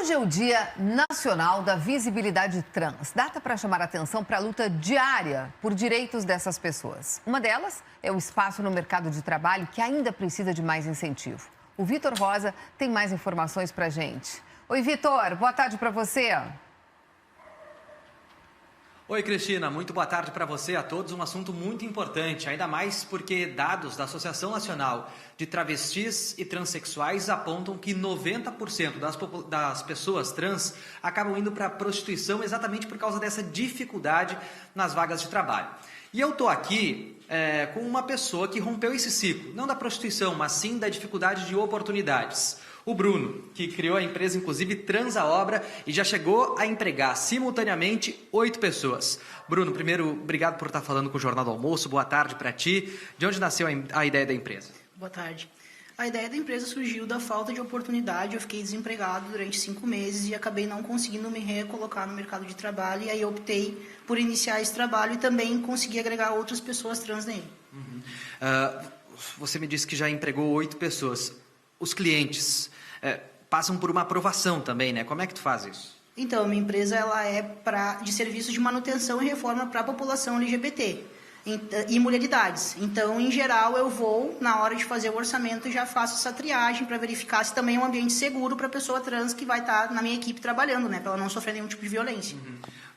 Hoje é o Dia Nacional da Visibilidade Trans, data para chamar a atenção para a luta diária por direitos dessas pessoas. Uma delas é o espaço no mercado de trabalho que ainda precisa de mais incentivo. O Vitor Rosa tem mais informações para a gente. Oi, Vitor, boa tarde para você. Oi, Cristina, muito boa tarde para você e a todos. Um assunto muito importante, ainda mais porque dados da Associação Nacional de Travestis e Transsexuais apontam que 90% das pessoas trans acabam indo para a prostituição exatamente por causa dessa dificuldade nas vagas de trabalho. E eu estou aqui com uma pessoa que rompeu esse ciclo, não da prostituição, mas sim da dificuldade de oportunidades. O Bruno, que criou a empresa, inclusive, Transaobra, e já chegou a empregar simultaneamente 8 pessoas. Bruno, primeiro, obrigado por estar falando com o Jornal do Almoço. Boa tarde para ti. De onde nasceu a ideia da empresa? Boa tarde. A ideia da empresa surgiu da falta de oportunidade. Eu fiquei desempregado durante 5 meses e acabei não conseguindo me recolocar no mercado de trabalho. E aí eu optei por iniciar esse trabalho e também conseguir agregar outras pessoas trans nele. Você me disse que já empregou 8 pessoas. Os clientes passam por uma aprovação também, né? Como é que tu faz isso? Então, minha empresa ela é de serviços de manutenção e reforma para a população LGBT e mulheridades. Então, em geral, eu vou, na hora de fazer o orçamento, já faço essa triagem para verificar se também é um ambiente seguro para a pessoa trans que vai estar na minha equipe trabalhando, né? Para ela não sofrer nenhum tipo de violência.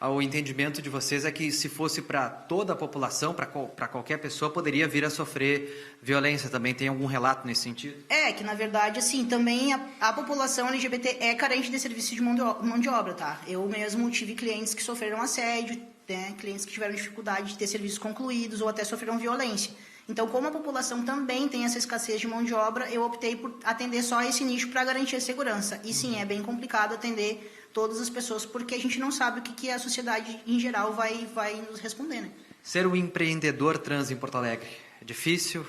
O entendimento de vocês é que se fosse para toda a população, para qualquer pessoa, poderia vir a sofrer violência também. Tem algum relato nesse sentido? Que na verdade, assim, também a população LGBT é carente de serviço de mão de obra, tá? Eu mesmo tive clientes que sofreram assédio, né? Clientes que tiveram dificuldade de ter serviços concluídos ou até sofreram violência. Então, como a população também tem essa escassez de mão de obra, eu optei por atender só esse nicho para garantir a segurança. E sim, é bem complicado atender todas as pessoas, porque a gente não sabe o que a sociedade em geral vai nos responder, né? Ser um empreendedor trans em Porto Alegre é difícil?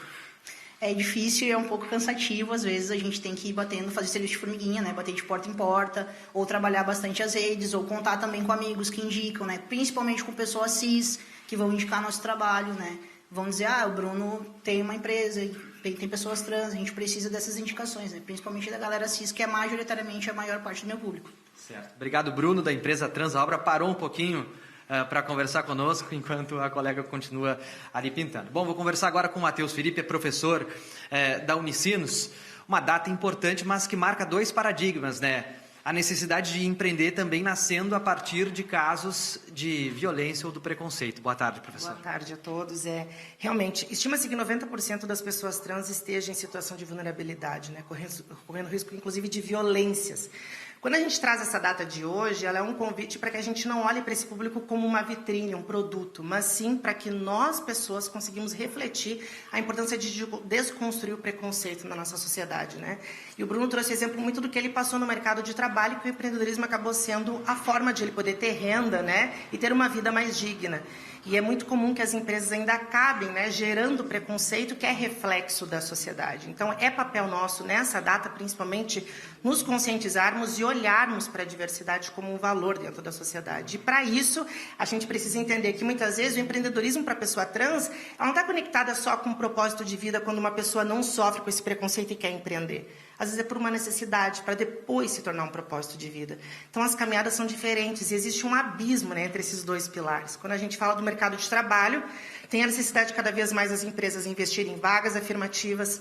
É difícil, é um pouco cansativo, às vezes a gente tem que ir batendo, fazer serviço de formiguinha, né? Bater de porta em porta, ou trabalhar bastante as redes, ou contar também com amigos que indicam, né? Principalmente com pessoas cis, que vão indicar nosso trabalho, né? Vão dizer, o Bruno tem uma empresa, tem pessoas trans, a gente precisa dessas indicações, né? Principalmente da galera cis, que é majoritariamente a maior parte do meu público. Certo. Obrigado, Bruno, da empresa Transaobra. Parou um pouquinho para conversar conosco, enquanto a colega continua ali pintando. Bom, vou conversar agora com o Matheus Felipe, é professor da Unicinos. Uma data importante, mas que marca 2 paradigmas, né? A necessidade de empreender também nascendo a partir de casos de violência ou do preconceito. Boa tarde, professor. Boa tarde a todos. Realmente, estima-se que 90% das pessoas trans estejam em situação de vulnerabilidade, né? Correndo risco, inclusive, de violências. Quando a gente traz essa data de hoje, ela é um convite para que a gente não olhe para esse público como uma vitrine, um produto, mas sim para que nós, pessoas, conseguimos refletir a importância de desconstruir o preconceito na nossa sociedade, né? E o Bruno trouxe exemplo muito do que ele passou no mercado de trabalho, que o empreendedorismo acabou sendo a forma de ele poder ter renda, né? E ter uma vida mais digna. E é muito comum que as empresas ainda acabem, né, gerando preconceito que é reflexo da sociedade. Então, é papel nosso, nessa data, principalmente, nos conscientizarmos e olharmos para a diversidade como um valor dentro da sociedade. E, para isso, a gente precisa entender que, muitas vezes, o empreendedorismo para a pessoa trans, ela não está conectada só com um propósito de vida quando uma pessoa não sofre com esse preconceito e quer empreender. Às vezes é por uma necessidade, para depois se tornar um propósito de vida. Então, as caminhadas são diferentes e existe um abismo, né, entre esses 2 pilares. Quando a gente fala do mercado de trabalho, tem a necessidade de cada vez mais as empresas investirem em vagas afirmativas,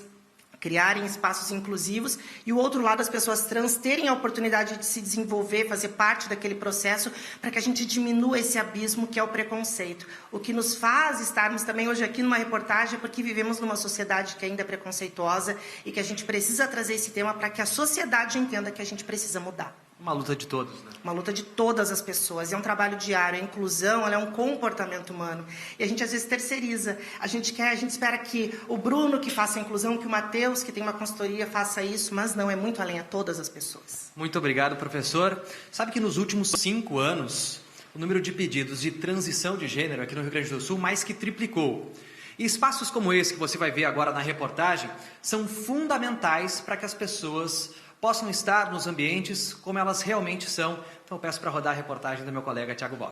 criarem espaços inclusivos, e o outro lado, as pessoas trans terem a oportunidade de se desenvolver, fazer parte daquele processo, para que a gente diminua esse abismo que é o preconceito. O que nos faz estarmos também hoje aqui numa reportagem é porque vivemos numa sociedade que ainda é preconceituosa e que a gente precisa trazer esse tema para que a sociedade entenda que a gente precisa mudar. Uma luta de todos, né? Uma luta de todas as pessoas. É um trabalho diário. A inclusão, ela é um comportamento humano. E a gente, às vezes, terceiriza. A gente espera que o Bruno que faça a inclusão, que o Matheus, que tem uma consultoria, faça isso. Mas não, é muito além, a todas as pessoas. Muito obrigado, professor. Sabe que nos últimos 5 anos, o número de pedidos de transição de gênero aqui no Rio Grande do Sul mais que triplicou. E espaços como esse que você vai ver agora na reportagem são fundamentais para que as pessoas possam estar nos ambientes como elas realmente são. Então eu peço para rodar a reportagem do meu colega Thiago Bock.